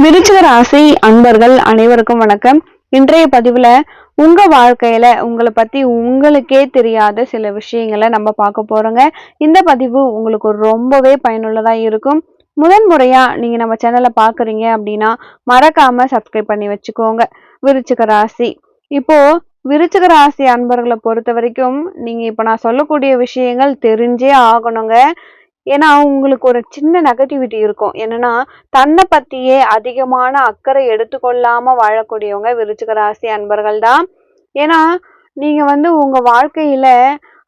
விருச்சிக ராசி அன்பர்கள் அனைவருக்கும் வணக்கம். இன்றைய பதிவுல உங்க வாழ்க்கையில உங்களை பத்தி உங்களுக்கே தெரியாத சில விஷயங்களை நம்ம பார்க்க போறோங்க. இந்த பதிவு உங்களுக்கு ரொம்பவே பயனுள்ளதா இருக்கும். முறையா நீங்க நம்ம சேனலை பாக்குறீங்க அப்படின்னா மறக்காம சப்ஸ்கிரைப் பண்ணி வச்சுக்கோங்க. விருச்சிக ராசி இப்போ விருச்சிக ராசி அன்பர்களை பொறுத்த வரைக்கும் நீங்க இப்ப நான் சொல்லக்கூடிய விஷயங்கள் தெரிஞ்சே ஆகணுங்க. ஏன்னா உங்களுக்கு ஒரு சின்ன நெகட்டிவிட்டி இருக்கும். என்னன்னா தன்னை பத்தியே அதிகமான அக்கறை எடுத்துக்கொள்ளாம வாழக்கூடியவங்க விருச்சிக ராசி அன்பர்கள் தான். ஏன்னா நீங்க உங்க வாழ்க்கையில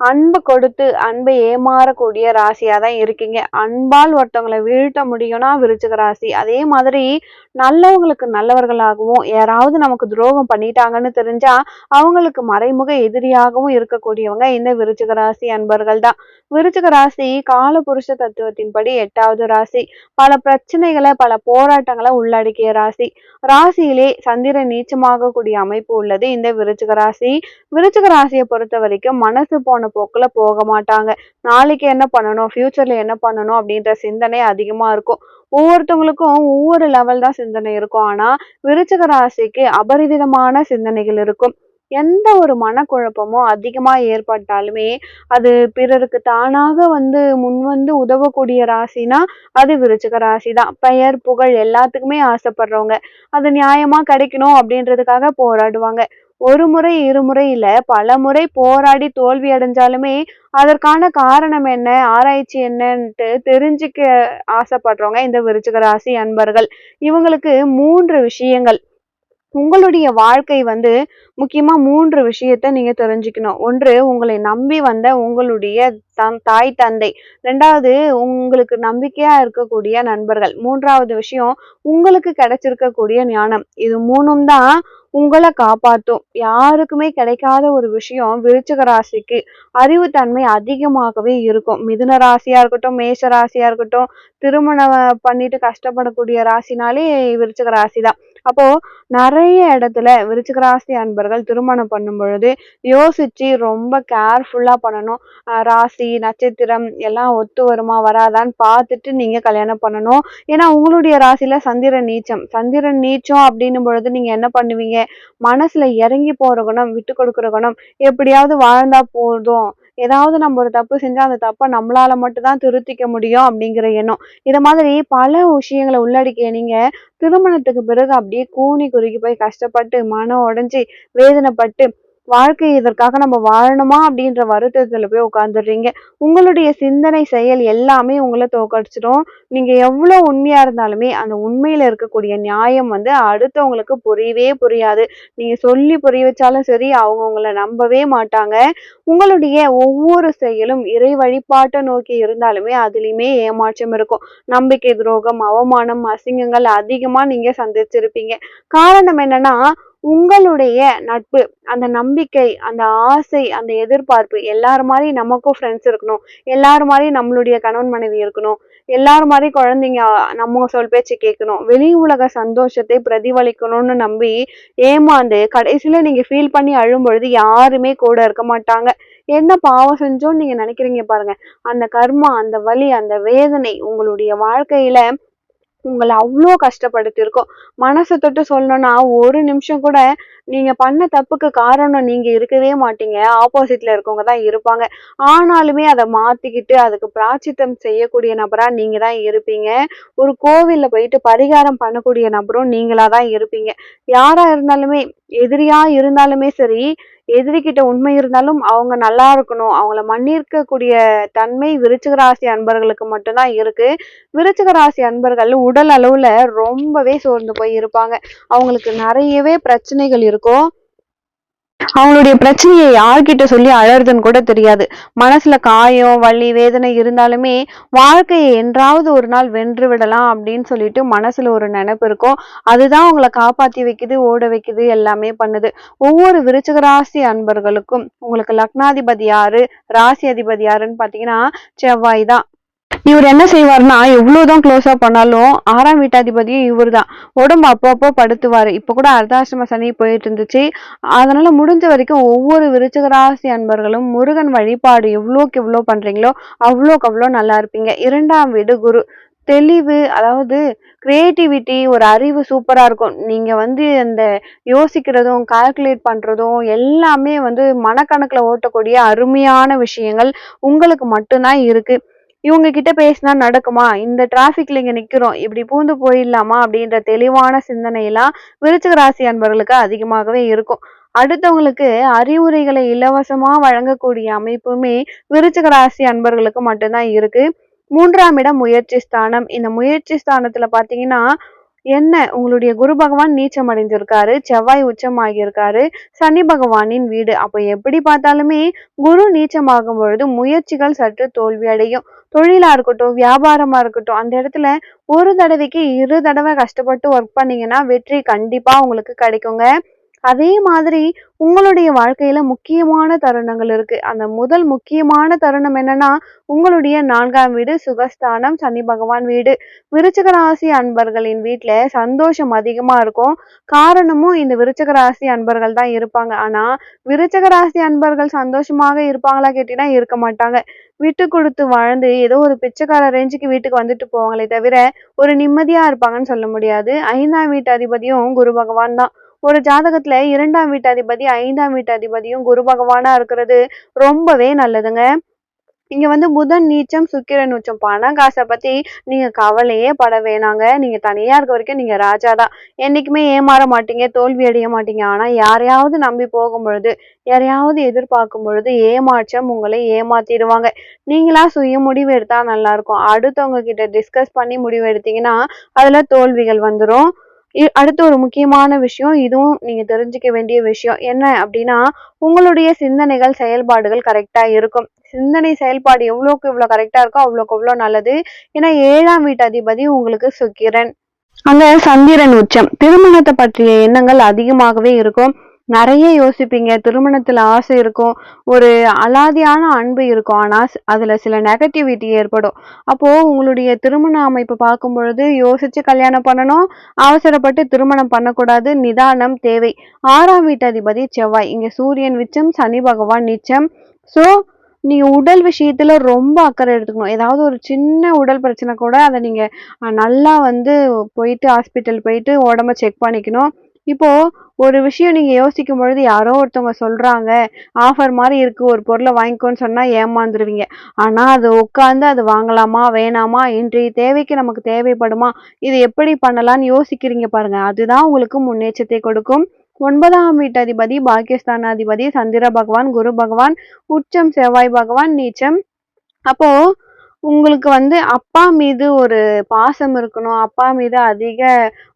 அன்பு கொடுத்து அன்பை ஏமாறக்கூடிய ராசியா தான் இருக்கீங்க. அன்பால் ஒருத்தவங்களை வீழ்த்த முடியும்னா விருச்சிக ராசி. அதே மாதிரி நல்லவங்களுக்கு நல்லவர்களாகவும் யாராவது நமக்கு துரோகம் பண்ணிட்டாங்கன்னு தெரிஞ்சா அவங்களுக்கு மறைமுக எதிரியாகவும் இருக்கக்கூடியவங்க இந்த விருச்சிக ராசி அன்பர்கள் தான். விருச்சிக ராசி காலபுருஷ தத்துவத்தின்படி 8வது ராசி. பல பிரச்சனைகளை பல போராட்டங்களை உள்ளடக்கிய ராசி. ராசியிலே சந்திரன் நீச்சமாக கூடிய அமைப்பு உள்ளது இந்த விருச்சிக ராசி. விருச்சிக ராசியை பொறுத்த வரைக்கும் மனசு போன போக்குல போக மாட்டாங்க. நாளைக்கு என்ன பண்ணணும், ஃபியூச்சர்ல என்ன பண்ணணும் அப்படின்ற சிந்தனை அதிகமா இருக்கும். ஒவ்வொருத்தவங்களுக்கும் ஒவ்வொரு லெவல் தான் சிந்தனை இருக்கும். ஆனா விருச்சிக ராசிக்கு அபரிவிதமான சிந்தனைகள் இருக்கும். எந்த ஒரு மனக்குழப்பமும் அதிகமா ஏற்பட்டாலுமே அது பிறருக்கு தானாக முன்வந்து உதவக்கூடிய ராசினா அது விருச்சிக ராசி தான். பெயர் புகழ் எல்லாத்துக்குமே ஆசைப்படுறவங்க. அது நியாயமா கிடைக்கணும் அப்படின்றதுக்காக போராடுவாங்க. ஒரு முறை இருமுறை இல்ல பல முறை போராடி தோல்வி அடைஞ்சாலுமே அதற்கான காரணம் என்ன, ஆராய்ச்சி என்னன்ட்டு தெரிஞ்சுக்க ஆசைப்படுறவங்க இந்த விருச்சிக ராசி அன்பர்கள். இவங்களுக்கு 3 விஷயங்கள் உங்களுடைய வாழ்க்கை முக்கியமா 3 விஷயத்த நீங்க தெரிஞ்சுக்கணும். ஒன்று, உங்களை நம்பி வந்த உங்களுடைய தாய் தந்தை. 2வது, உங்களுக்கு நம்பிக்கையா இருக்கக்கூடிய நண்பர்கள். 3வது விஷயம், உங்களுக்கு கிடைச்சிருக்கக்கூடிய ஞானம். இது 3ம் தான் உங்களை காப்பாத்தும். யாருக்குமே கிடைக்காத ஒரு விஷயம் விருச்சிக ராசிக்கு அறிவுத்தன்மை அதிகமாகவே இருக்கும். மிதுன ராசியா இருக்கட்டும், மேஷ ராசியா இருக்கட்டும், திருமணம் பண்ணிட்டு கஷ்டப்படக்கூடிய ராசினாலே விருச்சிக ராசி தான். அப்போ நிறைய இடத்துல விருச்சிக ராசி அன்பர்கள் திருமணம் பண்ணும் பொழுது யோசிச்சு ரொம்ப கேர்ஃபுல்லா பண்ணணும். ராசி நட்சத்திரம் எல்லாம் ஒத்து வருமா வராதான்னு பார்த்துட்டு நீங்க கல்யாணம் பண்ணணும். ஏன்னா உங்களுடைய ராசியில சந்திரன் நீச்சம் அப்படின்னும் பொழுது நீங்க என்ன பண்ணுவீங்க, மனசுல இறங்கி போற குணம், விட்டு கொடுக்குற குணம், எப்படியாவது வாழ்ந்தா போதும், ஏதாவது நம்ம ஒரு தப்பு செஞ்சா அந்த தப்பை நம்மளால மட்டும்தான் திருத்திக்க முடியும் அப்படிங்கிற எண்ணம். இத மாதிரி பல விஷயங்களை உள்ளடக்கிய நீங்க திருமணத்துக்கு பிறகு அப்படியே கூனி குறுகி போய் கஷ்டப்பட்டு மனம் உடைஞ்சு வேதனைப்பட்டு வாழ்க்கை இதற்காக நம்ம வாழணுமா அப்படின்ற வருத்தத்துல போய் உட்காந்துடுறீங்க. உங்களுடைய சிந்தனை செயல் எல்லாமே உங்களை தோக்கடிச்சிடும். நீங்க எவ்வளவு உண்மையா இருந்தாலுமே அந்த உண்மையில இருக்கக்கூடிய நியாயம் அடுத்தவங்களுக்கு புரியவே புரியாது. நீங்க சொல்லி புரிய வச்சாலும் சரி அவங்க உங்களை நம்பவே மாட்டாங்க. உங்களுடைய ஒவ்வொரு செயலும் இறை வழிபாட்டை நோக்கி இருந்தாலுமே அதுலயுமே ஏமாற்றம் இருக்கும். நம்பிக்கை துரோகம், அவமானம், அசிங்கங்கள் அதிகமா நீங்க சந்திச்சிருப்பீங்க. காரணம் என்னன்னா உங்களுடைய நட்பு, அந்த நம்பிக்கை, அந்த ஆசை, அந்த எதிர்பார்ப்பு, எல்லாரும் மாதிரி நமக்கும் ஃப்ரெண்ட்ஸ் இருக்கணும், எல்லாரும் மாதிரி நம்மளுடைய கணவன் மனைவி இருக்கணும், எல்லாரும் மாதிரி குழந்தைங்க நம்ம சொல் பேச்சு கேட்கணும், வெளி உலக சந்தோஷத்தை பிரதிபலிக்கணும்னு நம்பி ஏமாந்து கடைசியில நீங்க ஃபீல் பண்ணி அழும் பொழுது யாருமே கூட இருக்க மாட்டாங்க. என்ன பாவம் செஞ்சோன்னு நீங்க நினைக்கிறீங்க பாருங்க. அந்த கர்மா, அந்த வலி, அந்த வேதனை உங்களுடைய வாழ்க்கையில உங்களை அவ்வளோ கஷ்டப்படுத்தியிருக்கோம். மனசை தொட்டு சொல்லணும்னா ஒரு நிமிஷம் கூட நீங்க பண்ண தப்புக்கு காரணம் நீங்க இருக்கவே மாட்டீங்க. ஆப்போசிட்ல இருக்கவங்க தான் இருப்பாங்க. ஆனாலுமே அதை மாத்திக்கிட்டு அதுக்கு பிராச்சித்தம் செய்யக்கூடிய நபரா நீங்க தான் இருப்பீங்க. ஒரு கோவில்ல போயிட்டு பரிகாரம் பண்ணக்கூடிய நபரும் நீங்களா தான் இருப்பீங்க. யாரா இருந்தாலுமே, எதிரியா இருந்தாலுமே சரி, எதிரிகிட்ட உண்மை இருந்தாலும் அவங்க நல்லா இருக்கணும், அவங்கள மன்னிக்கக்கூடிய தன்மை விருச்சிக ராசி அன்பர்களுக்கு மட்டும்தான் இருக்கு. விருச்சிக ராசி அன்பர்கள் உடல் அளவுல ரொம்பவே சோர்ந்து போய் இருப்பாங்க. அவங்களுக்கு நிறையவே பிரச்சனைகள் இருக்கும். அவங்களுடைய பிரச்சனையை யார்கிட்ட சொல்லி அழறதுன்னு கூட தெரியாது. மனசுல காயம், வலி, வேதனை இருந்தாலுமே வாழ்க்கையை என்றாவது ஒரு நாள் வென்று விடலாம் அப்படின்னு சொல்லிட்டு மனசுல ஒரு நினைப்பு இருக்கும். அதுதான் உங்களை காப்பாத்தி வைக்குது, ஓட வைக்குது, எல்லாமே பண்ணுது. ஒவ்வொரு விருச்சிக ராசி அன்பர்களுக்கும் உங்களுக்கு லக்னாதிபதி யாரு, ராசி அதிபதி யாருன்னு பாத்தீங்கன்னா செவ்வாய் தான். இவர் என்ன செய்வாருன்னா எவ்வளவுதான் க்ளோஸா பண்ணாலும் 6ஆம் வீட்டாதிபதியும் இவர் தான். உடம்பு அப்பப்போ படுத்துவாரு. இப்ப கூட அர்த்தாஷ்டம சனி போயிட்டு இருந்துச்சு. அதனால முடிஞ்ச வரைக்கும் ஒவ்வொரு விருச்சிக ராசி அன்பர்களும் முருகன் வழிபாடு எவ்வளோக்கு எவ்வளோ பண்றீங்களோ அவ்வளோக்கு அவ்வளோ நல்லா இருப்பீங்க. 2ஆம் வீடு குரு. தெளிவு, அதாவது கிரியேட்டிவிட்டி, ஒரு அறிவு சூப்பரா இருக்கும். நீங்க வந்து அந்த யோசிக்கிறதும், கால்குலேட் பண்றதும் எல்லாமே வந்து மனக்கணக்குல ஓட்டக்கூடிய அருமையான விஷயங்கள் உங்களுக்கு மட்டும் தான் இருக்கு. இவங்க கிட்ட பேசினா நடக்குமா? இந்த டிராஃபிக்ல இங்க நிக்கிறோம். இப்படி பூந்து போயிடலாமா? அப்படின்ற தெளிவான சிந்தனையெல்லாம் விருச்சிக ராசி அன்பர்களுக்கு அதிகமாகவே இருக்கும். அடுத்தவங்களுக்கு அறிவுரைகளை இலவசமா வழங்கக்கூடிய அமைப்புமே விருச்சிக ராசி அன்பர்களுக்கு மட்டும்தான் இருக்கு. 3ஆம் இடம் முயற்சி ஸ்தானம். இந்த முயற்சி ஸ்தானத்துல பாத்தீங்கன்னா, என்ன உங்களுடைய குரு பகவான் நீச்சம் அடைஞ்சிருக்காரு. செவ்வாய் உச்சமாகி இருக்காரு. சனி பகவானின் வீடு. அப்ப எப்படி பார்த்தாலுமே குரு நீச்சமாகும் பொழுது முயற்சிகள் சற்று தோல்வி அடையும். தொழிலா இருக்கட்டும், வியாபாரமா இருக்கட்டும், அந்த இடத்துல ஒரு தடவைக்கு 2 தடவை கஷ்டப்பட்டு ஒர்க் பண்ணீங்கன்னா வெற்றி கண்டிப்பா உங்களுக்கு கிடைக்குங்க. அதே மாதிரி உங்களுடைய வாழ்க்கையில முக்கியமான தருணங்கள் இருக்கு. அந்த முதல் முக்கியமான தருணம் என்னன்னா, உங்களுடைய 4ஆம் வீடு சுகஸ்தானம், சனி பகவான் வீடு. விருச்சிக ராசி அன்பர்களின் வீட்ல சந்தோஷம் அதிகமா இருக்கும். காரணமும் இந்த விருச்சிக ராசி அன்பர்கள் தான் இருப்பாங்க. ஆனா, விருச்சிக ராசி அன்பர்கள் சந்தோஷமாக இருப்பாங்களா கேட்டீங்கன்னா, இருக்க மாட்டாங்க. விட்டு கொடுத்து வாழ்ந்து ஏதோ ஒரு பிச்சைக்கார ரேஞ்சுக்கு வீட்டுக்கு வந்துட்டு போவாங்களே தவிர, ஒரு நிம்மதியா இருப்பாங்கன்னு சொல்ல முடியாது. 5ஆம் வீட்டு அதிபதியும் குரு பகவான் தான். ஒரு ஜாதகத்துல 2ஆம் வீட்டு அதிபதி, 5ஆம் வீட்டு அதிபதியும் குரு பகவானா இருக்கிறது ரொம்பவே நல்லதுங்க. இங்க வந்து புதன் நீச்சம், சுக்கிரன் உச்சம். பணம் காசை பத்தி நீங்க கவலையே பட வேணாங்க. நீங்க தனியா இருக்க வரைக்கும் நீங்க ராஜா தான். என்னைக்குமே ஏமாற மாட்டீங்க, தோல்வி அடைய மாட்டீங்க. ஆனா யாரையாவது நம்பி போகும் பொழுது, யாரையாவது எதிர்பார்க்கும் பொழுது ஏமாற்றம் உங்களை ஏமாத்திடுவாங்க. நீங்களா சுய முடிவு எடுத்தா நல்லா இருக்கும். அடுத்தவங்க கிட்ட டிஸ்கஸ் பண்ணி முடிவு எடுத்தீங்கன்னா அதுல தோல்விகள் வந்துரும். அடுத்து ஒரு முக்கியமான விஷயம், இதுவும் நீங்க தெரிஞ்சுக்க வேண்டிய விஷயம். என்ன அப்படின்னா, உங்களுடைய சிந்தனைகள், செயல்பாடுகள் கரெக்டா இருக்கும். சிந்தனை செயல்பாடு எவ்வளவுக்கு எவ்வளவு கரெக்டா இருக்கோ அவ்வளவுக்கு எவ்வளவு நல்லது. ஏன்னா 7ஆம் வீட்டு அதிபதி உங்களுக்கு சுக்கிரன். அங்க சந்திரன் உச்சம். திருமணத்தை பற்றிய எண்ணங்கள் அதிகமாகவே இருக்கும். நிறைய யோசிப்பீங்க. திருமணத்துல ஆசை இருக்கும். ஒரு அலாதியான அன்பு இருக்கும். ஆனா அதுல சில நெகட்டிவிட்டி ஏற்படும். அப்போ உங்களுடைய திருமண அமைப்பு பார்க்கும் பொழுது யோசிச்சு கல்யாணம் பண்ணணும். அவசரப்பட்டு திருமணம் பண்ணக்கூடாது. நிதானம் தேவை. 6ஆம் வீட்டு அதிபதி செவ்வாய். இங்க சூரியன் உச்சம், சனி பகவான் நீச்சம். சோ நீங்க உடல் விஷயத்துல ரொம்ப அக்கறை எடுத்துக்கணும். ஏதாவது ஒரு சின்ன உடல் பிரச்சனை கூட அதை நீங்க நல்லா வந்து போயிட்டு ஹாஸ்பிட்டல் போயிட்டு உடம்ப செக் பண்ணிக்கணும். இப்போ ஒரு விஷயம் நீங்க யோசிக்கும் பொழுது யாரோ ஒருத்தவங்க சொல்றாங்க, ஆஃபர் மாதிரி இருக்கு, ஒரு பொருளை வாங்கிக்கோன்னு சொன்னா ஏமாந்துருவீங்க. ஆனா அது உட்கார்ந்து அது வாங்கலாமா வேணாமா, இன்றைய தேவைக்கு நமக்கு தேவைப்படுமா, இது எப்படி பண்ணலாம்னு யோசிக்கிறீங்க பாருங்க. அதுதான் உங்களுக்கு முன்னேற்றத்தை கொடுக்கும். 9ஆம் வீட்டு அதிபதி பாக்கியஸ்தானாதிபதி சந்திர பகவான், குரு பகவான், உச்சம் செவ்வாய் பகவான், நீச்சம். அப்போ உங்களுக்கு வந்து அப்பா மீது ஒரு பாசம் இருக்கணும். அப்பா மீது அதிக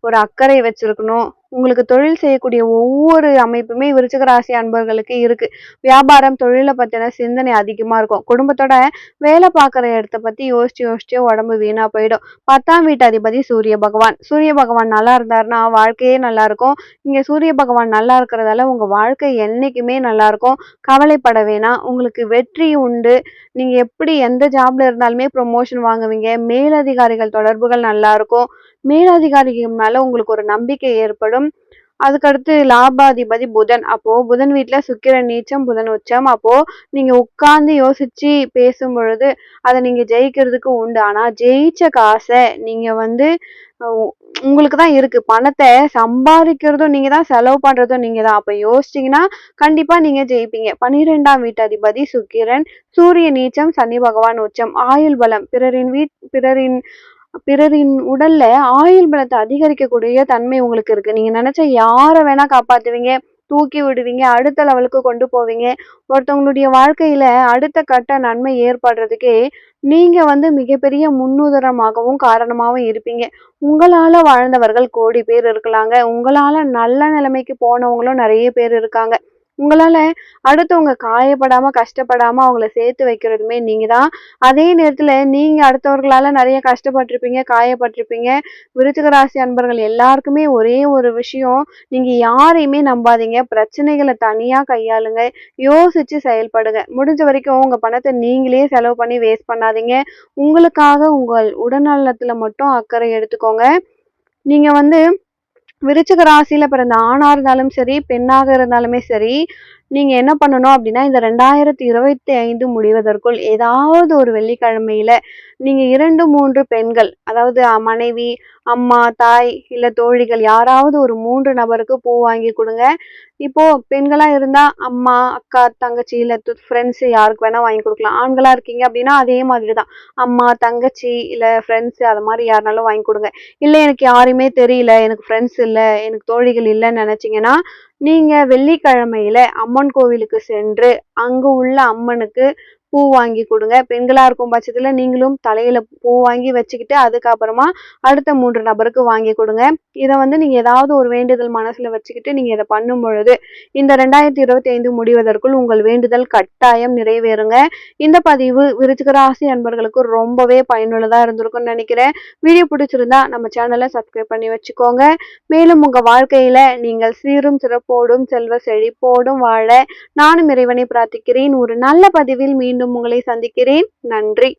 ஒரு அக்கறை வச்சிருக்கணும். உங்களுக்கு தொழில் செய்யக்கூடிய ஒவ்வொரு அமைப்புமே விருச்சிக ராசி அன்பர்களுக்கு இருக்கு. வியாபாரம், தொழிலை பத்தின சிந்தனை அதிகமா இருக்கும். குடும்பத்தோட வேலை பார்க்குற இடத்த பத்தி யோசிச்சு யோசிச்சு உடம்பு வீணா போயிடும். 10ஆம் வீட்டு அதிபதி சூரிய பகவான். சூரிய பகவான் நல்லா இருந்தாருன்னா வாழ்க்கையே நல்லா இருக்கும். இங்க சூரிய பகவான் நல்லா இருக்கிறதால உங்க வாழ்க்கை என்னைக்குமே நல்லா இருக்கும். கவலைப்பட வேணாம். உங்களுக்கு வெற்றி உண்டு. நீங்க எப்படி எந்த ஜாப்ல இருந்தாலுமே ப்ரொமோஷன் வாங்குவீங்க. மேலதிகாரிகள் தொடர்புகள் நல்லா இருக்கும். மேலதிகாரிகள் மேல உங்களுக்கு ஒரு நம்பிக்கை ஏற்படும். அதுக்கடுத்து லாபாதிபதி புதன். அப்போ புதன் வீட்டுல சுக்கிரன் நீச்சம், புதன் உச்சம். அப்போ நீங்க உட்கார்ந்து யோசிச்சு பேசும் பொழுது அதை நீங்க ஜெயிக்கிறதுக்கு உண்டு. ஆனா ஜெயிச்ச காசை நீங்க வந்து உங்களுக்கு தான் இருக்கு. பணத்தை சம்பாதிக்கிறதும் நீங்க தான், செலவு பண்றதும் நீங்க தான். அப்ப யோசிச்சீங்கன்னா கண்டிப்பா நீங்க ஜெயிப்பீங்க. 12ஆம் வீட்டு அதிபதி சுக்கிரன், சூரிய நீச்சம், சனி பகவான் உச்சம். ஆயுள் பலம். பிறரின் பிறரின் உடல்ல ஆயுள் பலத்தை அதிகரிக்கக்கூடிய தன்மை உங்களுக்கு இருக்கு. நீங்க நினைச்ச யாரை வேணா காப்பாத்துவீங்க, தூக்கி விடுவீங்க, அடுத்த லெவலுக்கு கொண்டு போவீங்க. ஒருத்தவங்களுடைய வாழ்க்கையில அடுத்த கட்ட நன்மை ஏற்படுறதுக்கே நீங்க வந்து மிகப்பெரிய முன்னுதாரணமாகவும் காரணமாகவும் இருப்பீங்க. உங்களால வாழ்ந்தவர்கள் கோடி பேர் இருக்கலாங்க. உங்களால நல்ல நிலைமைக்கு போனவங்களும் நிறைய பேர் இருக்காங்க. உங்களால அடுத்தவங்க காயப்படாம, கஷ்டப்படாம அவங்கள சேர்த்து வைக்கிறதுமே நீங்க தான். அதே நேரத்துல நீங்க அடுத்தவர்களால நிறைய கஷ்டப்பட்டிருப்பீங்க, காயப்பட்டிருப்பீங்க. விருச்சிக ராசி அன்பர்கள் எல்லாருக்குமே ஒரே ஒரு விஷயம், நீங்க யாரையுமே நம்பாதீங்க. பிரச்சனைகளை தனியா கையாளுங்க. யோசிச்சு செயல்படுங்க. முடிஞ்ச வரைக்கும் உங்க பணத்தை நீங்களே செலவு பண்ணி வேஸ்ட் பண்ணாதீங்க. உங்களுக்காக உங்கள் உடல்நலத்துல மட்டும் அக்கறை எடுத்துக்கோங்க. நீங்க வந்து விருச்சிக ராசியில பிறந்த ஆணா இருந்தாலும் சரி, பெண்ணாக இருந்தாலுமே சரி, நீங்க என்ன பண்ணணும் அப்படின்னா, இந்த 2025 முடிவதற்குள் ஏதாவது ஒரு வெள்ளிக்கிழமையில நீங்க 2, 3 பெண்கள், அதாவது மனைவி, அம்மா, தாய், இல்ல தோழிகள் யாராவது ஒரு 3 நபருக்கு பூ வாங்கி குடுங்க. இப்போ பெண்களா இருந்தா அம்மா, அக்கா, தங்கச்சி இல்ல ஃப்ரெண்ட்ஸ் யாருக்கு வேணா வாங்கி குடுக்கலாம். ஆண்களா இருக்கீங்க அப்படின்னா அதே மாதிரி தான். அம்மா, தங்கச்சி இல்ல ஃப்ரெண்ட்ஸ் அது மாரி யாருனாலும் வாங்கி குடுங்க. இல்ல எனக்கு யாரையுமே தெரியல, எனக்கு ஃப்ரெண்ட்ஸ் இல்ல, எனக்கு தோழிகள் இல்லன்னு நெனச்சீங்கன்னா, நீங்க வெள்ளிக்கிழமையில அம்மன் கோவிலுக்கு சென்று, அங்கு உள்ள அம்மனுக்கு பூ வாங்கி குடுங்க. பெண்களா இருக்கும் பட்சத்துல நீங்களும் தலையில பூ வாங்கி வச்சுக்கிட்டு, அதுக்கப்புறமா அடுத்த 3 நபருக்கு வாங்கி குடுங்க. இத வந்து நீங்க ஏதாவது ஒரு வேண்டுதல் மனசுல வச்சுக்கிட்டு நீங்க இத பண்ணும் பொழுது, இந்த 2025 முடிவதற்குள் உங்கள் வேண்டுதல் கட்டாயம் நிறைவேறுங்க. இந்த பதிவு விருச்சிக ராசி அன்பர்களுக்கு ரொம்பவே பயனுள்ளதா இருந்திருக்கும்னு நெனைக்கிறேன். வீடியோ பிடிச்சிருந்தா நம்ம சேனல சப்ஸ்கிரைப் பண்ணி வச்சுக்கோங்க. மேலும் உங்க வாழ்க்கையில நீங்கள் சீரும் சிறப்போடும் செல்வ செழிப்போடும் வாழ நானும் இறைவனை பிரார்த்திக்கிறேன். ஒரு நல்ல பதிவில் மீண்டும் உங்களை சந்திக்கிறேன். நன்றி.